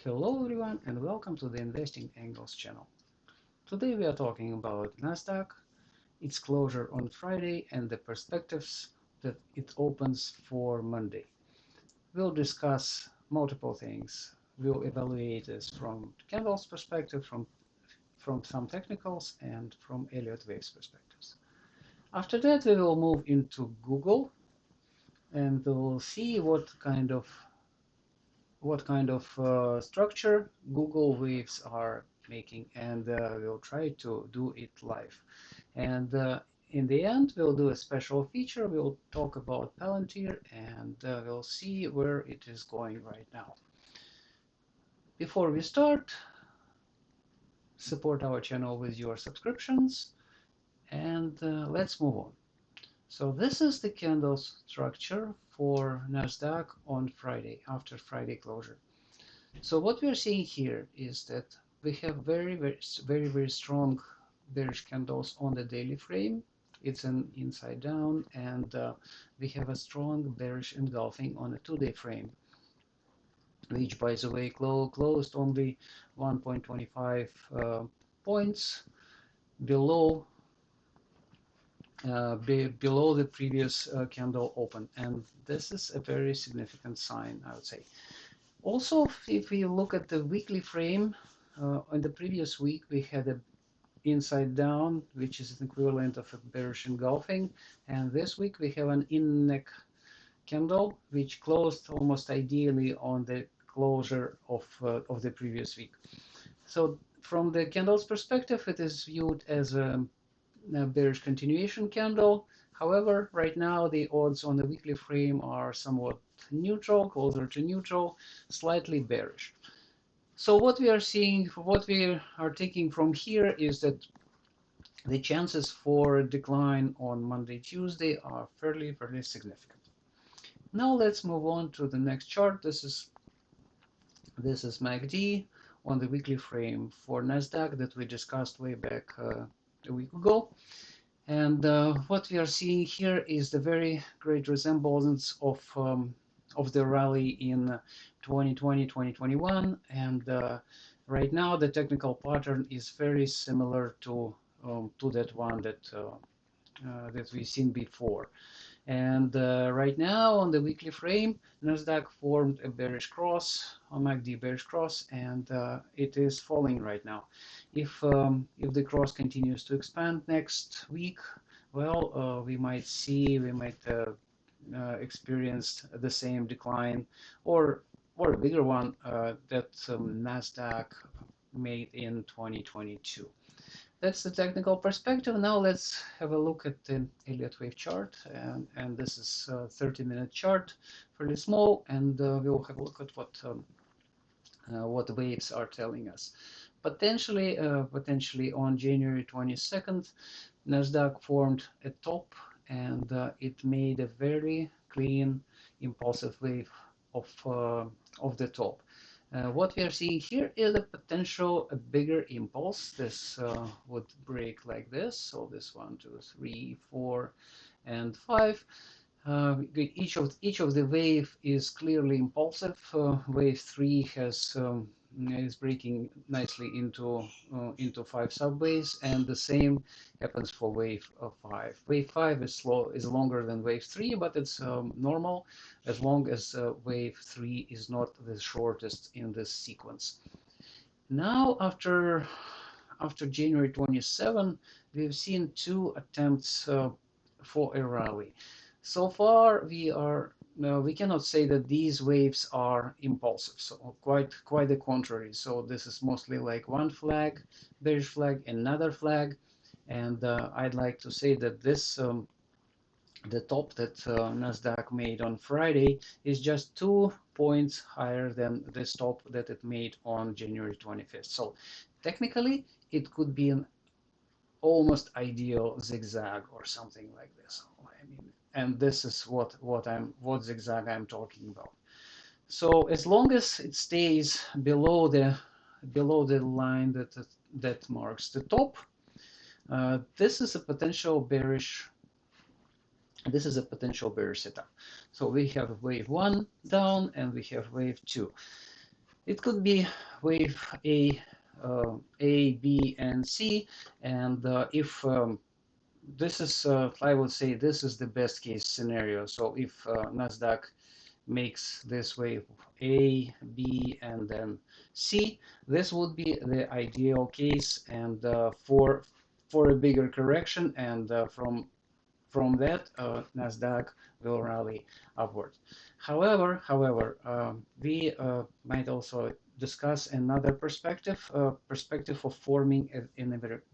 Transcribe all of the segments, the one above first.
Hello everyone and welcome to the Investing Angles channel. Today we are talking about Nasdaq, its closure on Friday and the perspectives that it opens for Monday. We'll discuss multiple things. We'll evaluate this from candles perspective, from some technicals and from Elliott waves perspectives. After that we will move into Google and we'll see what kind of structure Google Waves are making, and we'll try to do it live. And in the end, we'll do a special feature. We'll talk about Palantir, and we'll see where it is going right now. Before we start, support our channel with your subscriptions, and let's move on. So this is the candle structure for Nasdaq on Friday, after Friday closure. So what we are seeing here is that we have very strong bearish candles on the daily frame. It's an inside down, and we have a strong bearish engulfing on a 2-day frame, which, by the way, closed only 1.25 points below below the previous candle open, and this is a very significant sign, I would say. Also, if we look at the weekly frame, on the previous week we had a inside down, which is an equivalent of a bearish engulfing, and this week we have an in-neck candle, which closed almost ideally on the closure of the previous week. So from the candle's perspective, it is viewed as a bearish continuation candle. However, right now the odds on the weekly frame are somewhat neutral, closer to neutral, slightly bearish. So what we are seeing, what we are taking from here is that the chances for decline on Monday, Tuesday are fairly significant. Now let's move on to the next chart. This is MACD on the weekly frame for Nasdaq that we discussed way back a week ago. And what we are seeing here is the very great resemblance of the rally in 2020, 2021, and right now the technical pattern is very similar to that one that we've seen before. And right now on the weekly frame, Nasdaq formed a bearish cross, a MACD bearish cross, and it is falling right now. If the cross continues to expand next week, well, we might experience the same decline or a bigger one that Nasdaq made in 2022. That's the technical perspective. Now let's have a look at the Elliott wave chart, and this is a 30-minute chart, fairly small, and we'll have a look at what the waves are telling us. Potentially on January 22nd, Nasdaq formed a top, and it made a very clean impulsive wave of the top. What we are seeing here is a bigger impulse. This would break like this. So this 1, 2, 3, 4, and 5. Each of the wave is clearly impulsive. Wave 3 is breaking nicely into 5 subwaves, and the same happens for wave 5. Wave 5 is longer than wave 3, but it's normal as long as wave 3 is not the shortest in this sequence. Now, after January 27, we've seen 2 attempts for a rally. So far, we cannot say that these waves are impulsive, so quite the contrary. So this is mostly like one flag, bearish flag, another flag, and I'd like to say that this the top that Nasdaq made on Friday is just 2 points higher than the top that it made on January 25th. So technically, it could be an almost ideal zigzag or something like this. I mean, and this is what zigzag I'm talking about. So as long as it stays below the line that marks the top, this is a potential bearish setup. So we have wave 1 down and we have wave 2. It could be wave A, B, and C, and if this is, I would say, this is the best case scenario. So if Nasdaq makes this wave A, B, and then C, this would be the ideal case, and for a bigger correction, and from that, Nasdaq will rally upward. However, we might also discuss another perspective of forming a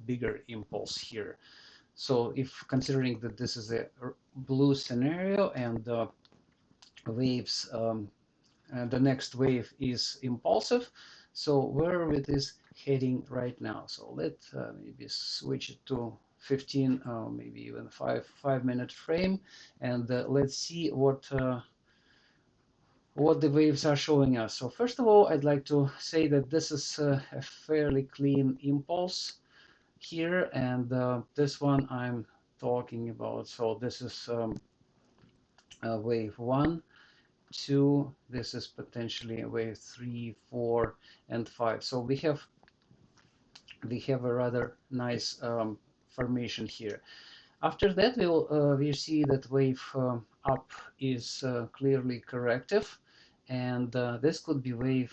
bigger impulse here. So if considering that this is a blue scenario and waves, the next wave is impulsive, so where it is heading right now. So let's maybe switch it to 15, maybe even 5 minute frame, and let's see what the waves are showing us. So first of all, I'd like to say that this is a fairly clean impulse here, and this one I'm talking about. So this is wave 1, 2, this is potentially wave 3, 4, and 5. So we have a rather nice formation here. After that, we see that wave up is clearly corrective, and this could be wave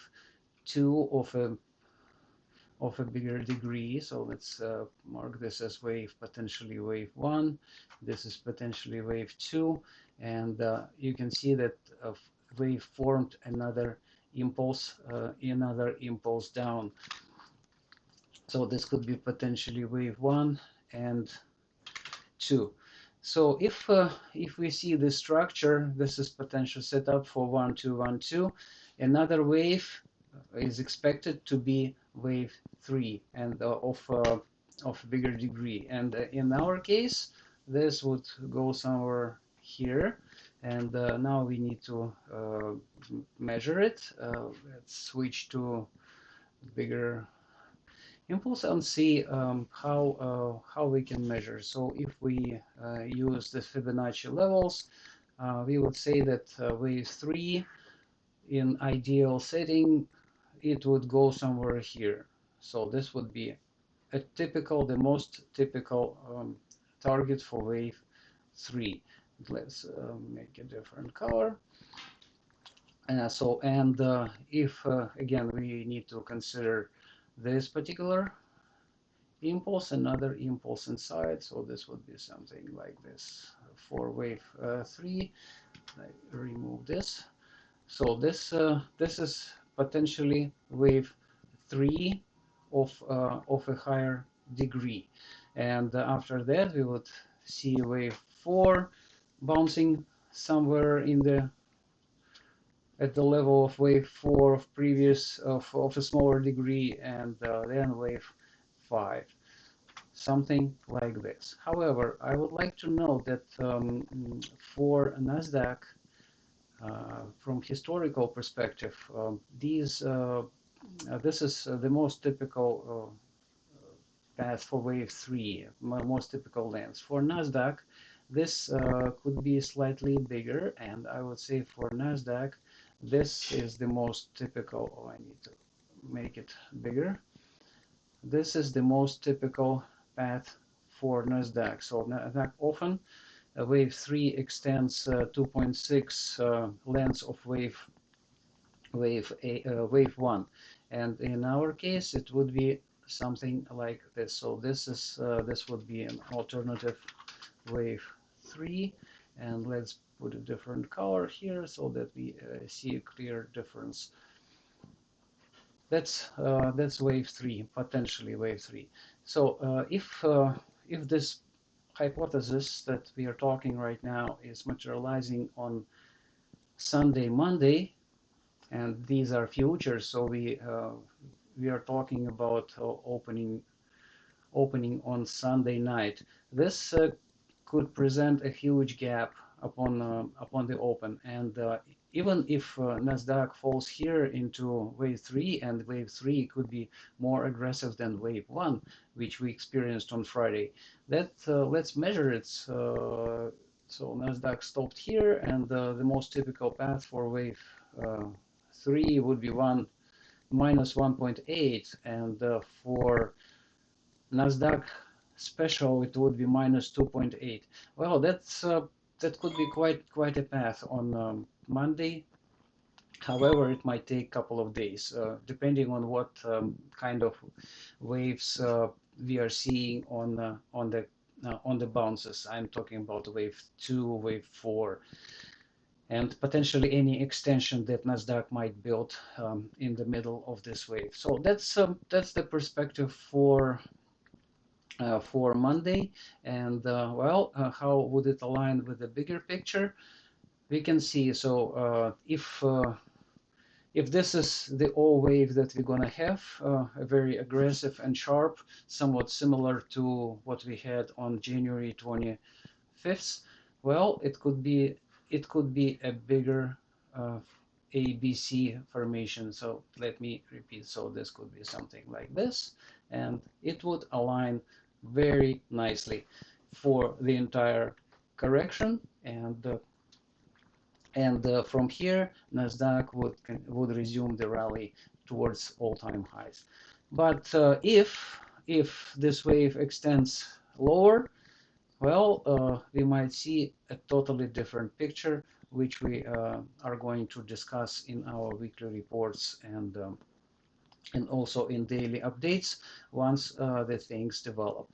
2 of a bigger degree. So let's mark this as wave, potentially wave 1. This is potentially wave 2, and you can see that wave formed another impulse down. So this could be potentially wave 1 and 2. So if we see this structure, this is potential setup for 1, 2, 1, 2. Another wave is expected to be wave 3 and of bigger degree. And in our case, this would go somewhere here. And now we need to measure it. Let's switch to bigger impulse and see how we can measure. So if we use the Fibonacci levels, we would say that wave 3 in ideal setting, it would go somewhere here. So this would be the most typical target for wave 3. Let's make a different color. If again we need to consider this particular impulse, another impulse inside, so this would be something like this for wave 3. I remove this. So this is potentially wave 3 of a higher degree, and after that we would see wave 4 bouncing somewhere at the level of wave 4 of previous of a smaller degree, and then wave 5, something like this. However, I would like to note that for Nasdaq, from historical perspective, this is the most typical path for wave 3, most typical length. For Nasdaq, this could be slightly bigger, and I would say for Nasdaq, this is the most typical. Oh, I need to make it bigger. This is the most typical path for Nasdaq. So Nasdaq often wave 3 extends 2.6 lengths of wave 1, and in our case it would be something like this. So this would be an alternative wave 3, and let's put a different color here so that we see a clear difference. That's wave 3, potentially wave 3. So if this hypothesis that we are talking right now is materializing on Sunday, Monday, and these are futures, so we are talking about opening on Sunday night. This could present a huge gap upon the open, and even if Nasdaq falls here into wave 3, and wave 3 could be more aggressive than wave 1, which we experienced on Friday, that let's measure it. So Nasdaq stopped here, and the most typical path for wave 3 would be 1, minus 1.8, and for Nasdaq special it would be minus 2.8. Well, that could be quite a path on Monday. However, it might take a couple of days, depending on what kind of waves we are seeing on the bounces. I'm talking about wave 2, wave 4, and potentially any extension that Nasdaq might build in the middle of this wave. So that's the perspective for Monday. And well, how would it align with the bigger picture? We can see. So if this is the all wave that we're going to have, a very aggressive and sharp, somewhat similar to what we had on January 25th, well, it could be a bigger ABC formation. So let me repeat. So this could be something like this, and it would align very nicely for the entire correction, and from here Nasdaq would resume the rally towards all-time highs. But if this wave extends lower, well, we might see a totally different picture, which we are going to discuss in our weekly reports and also in daily updates once the things develop.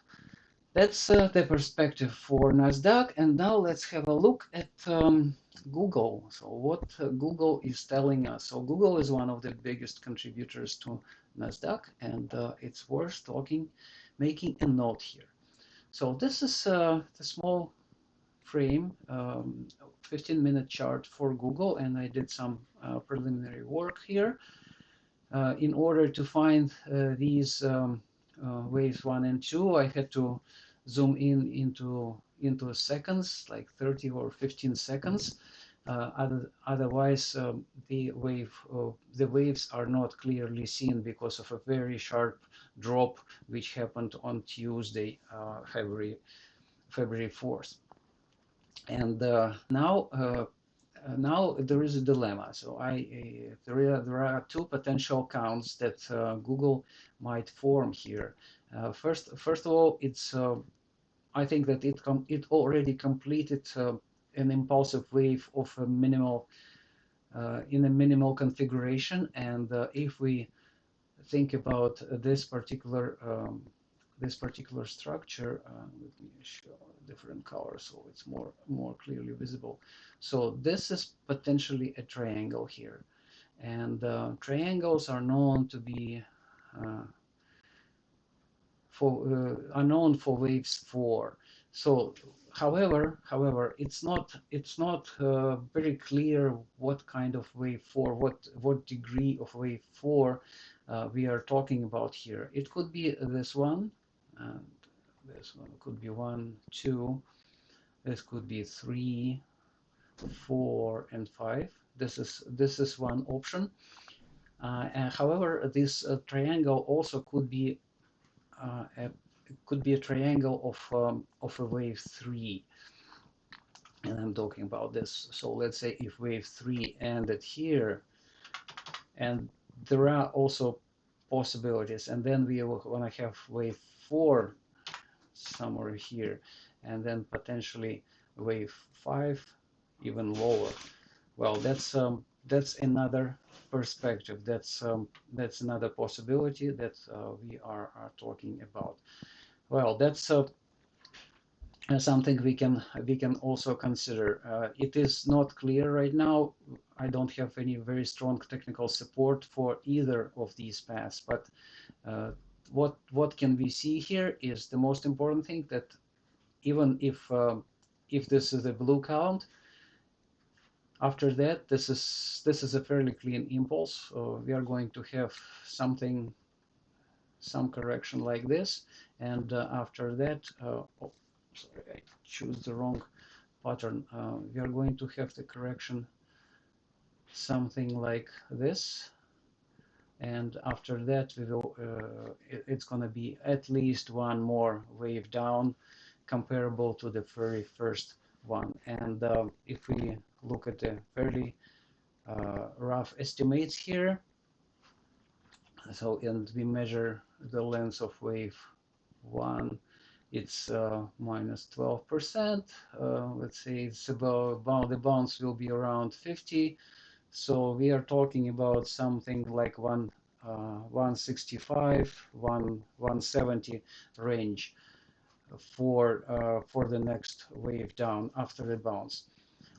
That's the perspective for Nasdaq. And now let's have a look at Google. So what Google is telling us. So Google is one of the biggest contributors to Nasdaq, and it's worth making a note here. So this is the small frame 15-minute chart for Google, and I did some preliminary work here in order to find these waves 1 and 2. I had to zoom into seconds, like 30 or 15 seconds. Otherwise, the waves are not clearly seen because of a very sharp drop which happened on Tuesday, February 4th. And now there is a dilemma. So there are two potential counts that Google might form here. First of all, it's I think that it already completed an impulsive wave of a minimal in a minimal configuration, and if we think about this particular structure, let me show a different color so it's more clearly visible. So this is potentially a triangle here, and triangles are known to be are known for waves 4. So however it's not very clear what kind of wave 4, what degree of wave 4 we are talking about here. It could be this one, and this one could be 1, 2, this could be 3, 4, and 5. This is one option. And however, this triangle also could be a triangle of a wave 3, and I'm talking about this. So let's say if wave 3 ended here, and there are also possibilities, and then we will want to have wave 4 somewhere here, and then potentially wave 5 even lower. Well, that's another perspective. That's another possibility that we are talking about. Well, that's something we can also consider. It is not clear right now. I don't have any very strong technical support for either of these paths, but what can we see here is the most important thing, that even if this is a blue count, after that this is a fairly clean impulse. We are going to have some correction like this, and after that sorry, I choose the wrong pattern. We are going to have the correction something like this, and after that we will it's going to be at least one more wave down comparable to the very first one. And if we look at the fairly rough estimates here, So, and we measure the length of wave 1, it's minus 12%. Let's say it's about the bounce will be around 50. So we are talking about something like 165, 170 range for the next wave down after the bounce.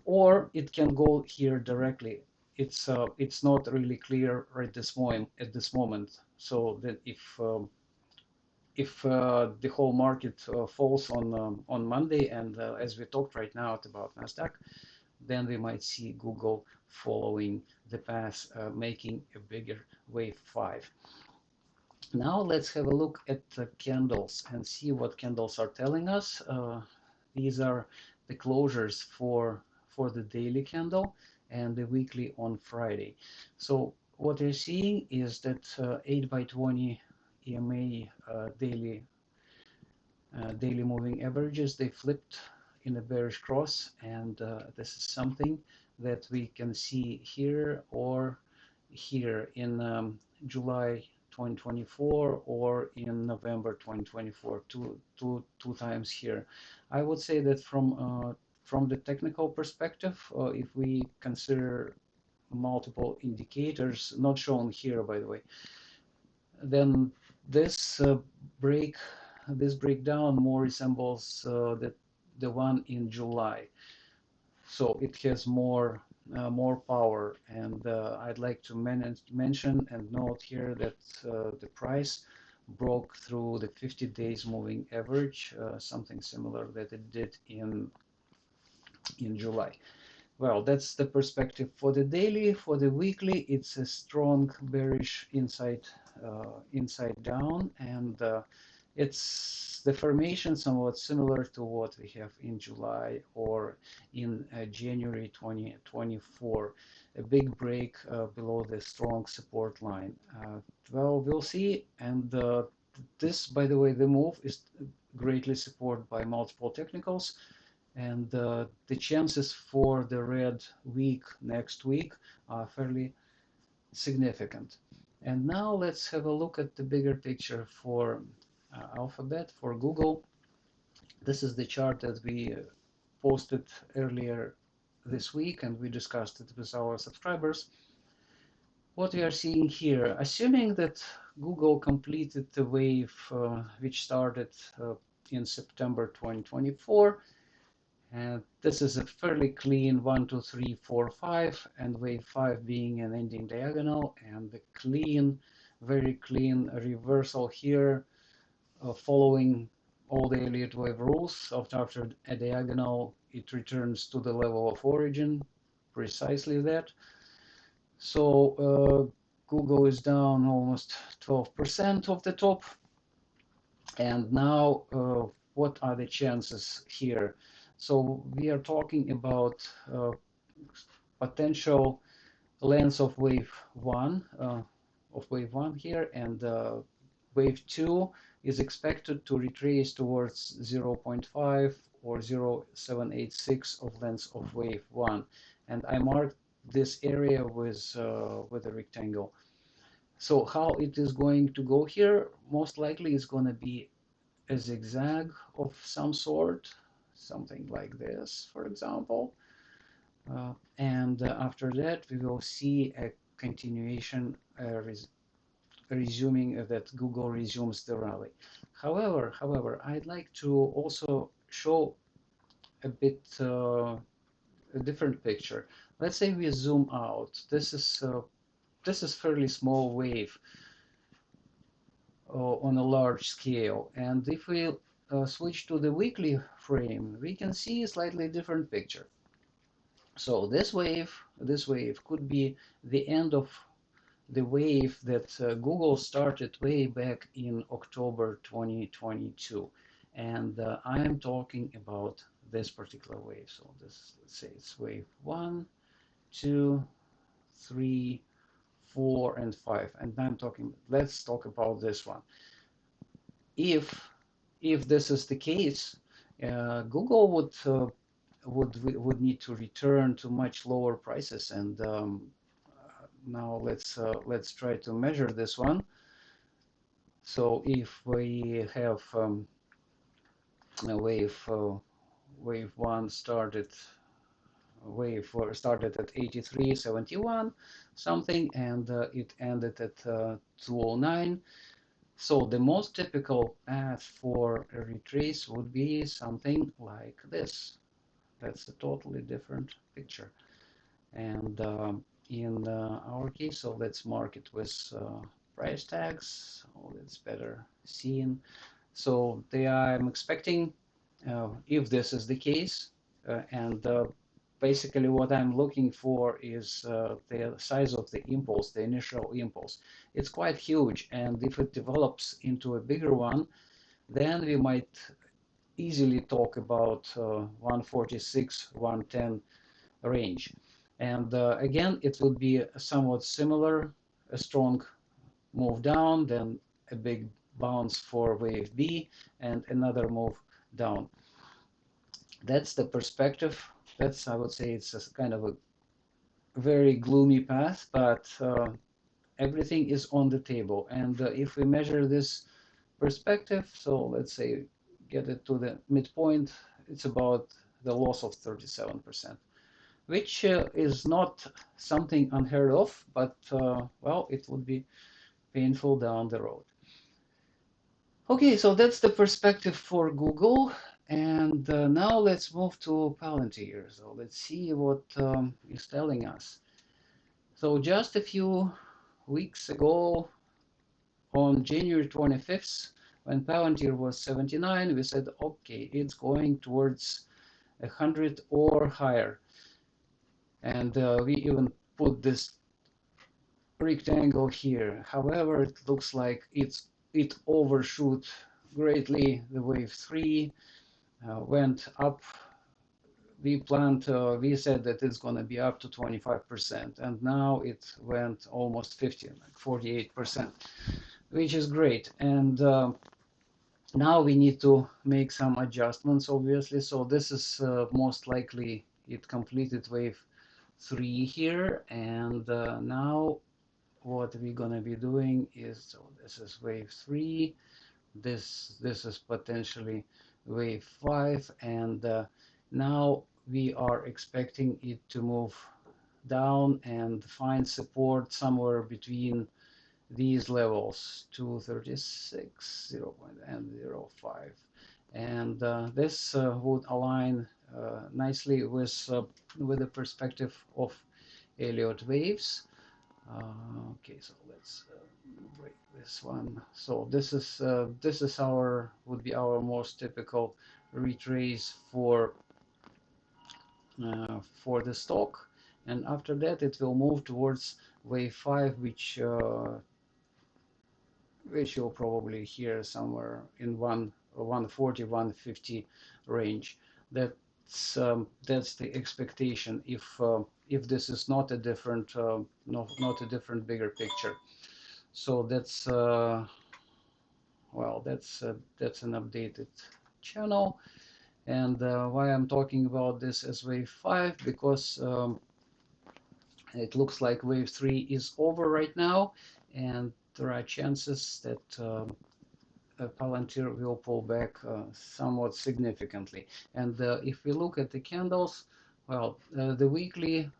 Or it can go here directly. It's not really clear right at this moment. So that if the whole market falls on Monday, and as we talked right now about Nasdaq, then we might see Google following the path, making a bigger wave 5. Now let's have a look at the candles and see what candles are telling us. These are the closures for the daily candle and the weekly on Friday. So what you're seeing is that 8 by 20 EMA daily moving averages, they flipped in a bearish cross, and this is something that we can see here or here in July 2024 or in November 2024, two times here. I would say that from the technical perspective, if we consider multiple indicators, not shown here by the way, then this breakdown more resembles the one in July. So it has more power, and I'd like to mention and note here that the price broke through the 50 days moving average, something similar that it did in July. Well, that's the perspective for the daily. For the weekly, it's a strong bearish inside down, and it's the formation somewhat similar to what we have in July or in January 2024, a big break below the strong support line. Well, we'll see, and this, by the way, the move is greatly supported by multiple technicals, and the chances for the red week next week are fairly significant. And now let's have a look at the bigger picture for Alphabet, for Google. This is the chart that we posted earlier this week, and we discussed it with our subscribers. What we are seeing here, assuming that Google completed the wave which started in September 2024, and this is a fairly clean 1, 2, 3, 4, 5, and wave 5 being an ending diagonal, and the clean, very clean reversal here following all the Elliott wave rules. After a diagonal, it returns to the level of origin, precisely that. So Google is down almost 12% of the top. And now what are the chances here? So we are talking about potential length of wave 1 here, and wave 2 is expected to retrace towards 0.5 or 0.786 of length of wave 1, and I marked this area with a rectangle. So how it is going to go here? Most likely it's going to be a zigzag of some sort, something like this, for example. And after that, we will see a continuation, resuming that Google resumes the rally. However, I'd like to also show a bit a different picture. Let's say we zoom out. This is fairly small wave on a large scale, and if we switch to the weekly frame, we can see a slightly different picture. So this wave could be the end of the wave that Google started way back in October 2022, and I am talking about this particular wave. So this, let's say it's wave 1, 2, 3, 4, and 5, and let's talk about this one. If this is the case, Google would need to return to much lower prices, and now let's try to measure this one. So if we have a wave one started, wave four started at 83.71 something, and it ended at 209. So the most typical path for a retrace would be something like this. That's a totally different picture. And in our case, so let's mark it with price tags. So it's better seen. So I'm expecting, if this is the case, and basically what I'm looking for is the size of the impulse, the initial impulse. It's quite huge, and if it develops into a bigger one, then we might easily talk about 146, 110 range. And again, it would be somewhat similar, a strong move down, then a big bounce for wave B, and another move down. That's the perspective. That's, I would say, it's a kind of a very gloomy path, but everything is on the table. And if we measure this perspective, so let's say get it to the midpoint, it's about the loss of 37%, which is not something unheard of, but well, it would be painful down the road. Okay, so that's the perspective for Google. And now let's move to Palantir. So let's see what is telling us. So just a few weeks ago, on January 25th, when Palantir was 79, we said, okay, it's going towards 100 or higher. And we even put this rectangle here. However, it looks like it overshoot greatly. The wave 3 went up. We said that it's going to be up to 25%, and now it went almost 50, like 48%, which is great. And now we need to make some adjustments, obviously. So this is most likely it completed wave 3 here, and now what we're going to be doing is, so this is wave 3, this is potentially wave 5, and now we are expecting it to move down and find support somewhere between these levels, 236, 0.05, and this would align nicely with the perspective of Elliott waves. Okay, so let's break this one. So this is would be our most typical retrace for the stock, and after that it will move towards wave 5, which you'll probably hear somewhere in 140, 150 range. That's the expectation if this is not a different not a different bigger picture. So that's well, that's an updated channel. And why I'm talking about this as wave 5, because it looks like wave 3 is over right now, and there are chances that Palantir will pull back somewhat significantly. And if we look at the candles, well, the weekly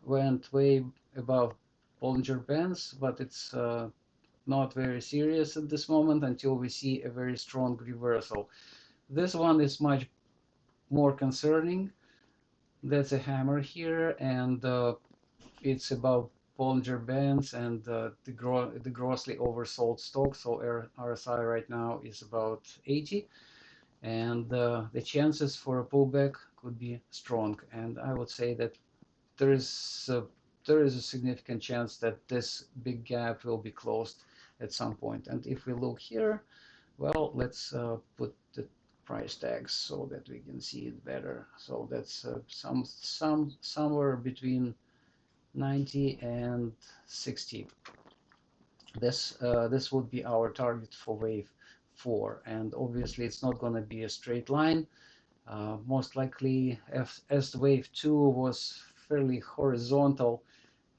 went way above Bollinger Bands, but it's not very serious at this moment until we see a very strong reversal. This one is much more concerning. That's a hammer here, and it's above Bollinger Bands and the grossly oversold stock. So RSI right now is about 80, and the chances for a pullback could be strong. And I would say that there is a significant chance that this big gap will be closed at some point. And if we look here, well, let's put the price tags so that we can see it better. So that's somewhere between 90 and 60. This would be our target for wave 4, and obviously it's not going to be a straight line. Most likely, as the wave 2 was fairly horizontal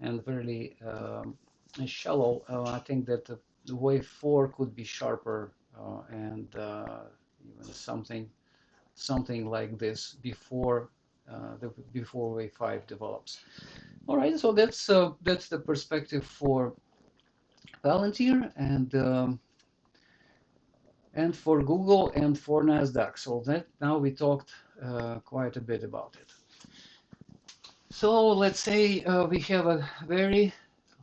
and fairly shallow, I think that wave 4 could be sharper and even something like this before before wave 5 develops. All right, so that's the perspective for Palantir and for Google and for Nasdaq. So that now we talked quite a bit about it. So let's say we have a very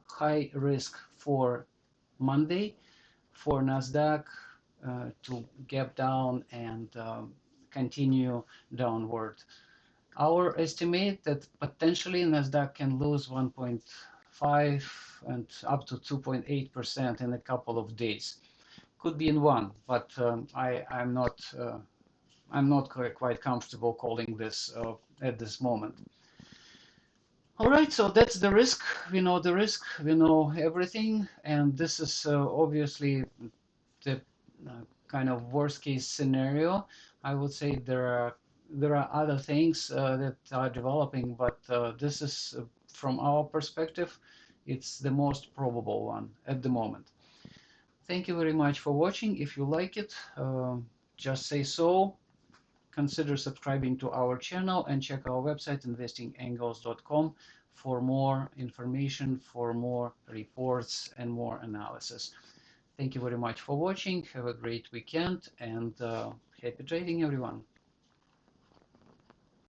high risk for Monday for Nasdaq to gap down and continue downward. Our estimate that potentially Nasdaq can lose 1.5 and up to 2.8% in a couple of days. Could be in one, but I'm not quite comfortable calling this at this moment. All right, so that's the risk. We know the risk. We know everything, and this is obviously the kind of worst case scenario. I would say there are other things that are developing, but this is from our perspective, it's the most probable one at the moment. Thank you very much for watching. If you like it, just say so. Consider subscribing to our channel and check our website investingangles.com for more information, for more reports and more analysis. Thank you very much for watching. Have a great weekend and happy trading, everyone.